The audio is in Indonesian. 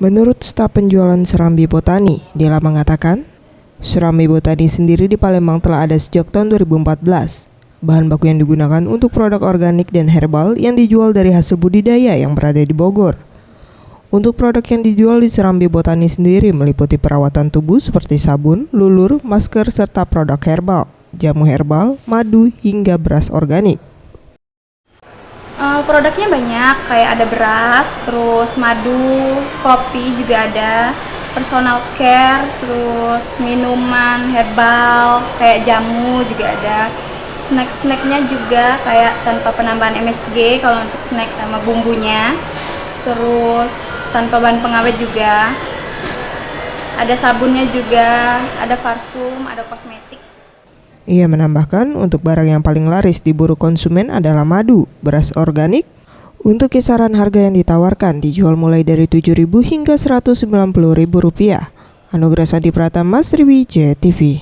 Menurut staf penjualan Serambi Botani, Dela mengatakan, Serambi Botani sendiri di Palembang telah ada sejak tahun 2014. Bahan baku yang digunakan untuk produk organik dan herbal yang dijual dari hasil budidaya yang berada di Bogor. Untuk produk yang dijual di Serambi Botani sendiri meliputi perawatan tubuh seperti sabun, lulur, masker, serta produk herbal, jamu herbal, madu, hingga beras organik. Produknya banyak, kayak ada beras, terus madu, kopi juga ada, personal care, terus minuman herbal, kayak jamu juga ada. Snack-snacknya juga kayak tanpa penambahan MSG kalau untuk snack sama bumbunya. Terus tanpa bahan pengawet juga. Ada sabunnya juga, ada parfum, ada kosmetik. Ia menambahkan untuk barang yang paling laris diburu konsumen adalah madu, beras organik. Untuk kisaran harga yang ditawarkan dijual mulai dari Rp7.000 hingga Rp190.000. Anugerah Santi Pratama, Sriwijaya TV.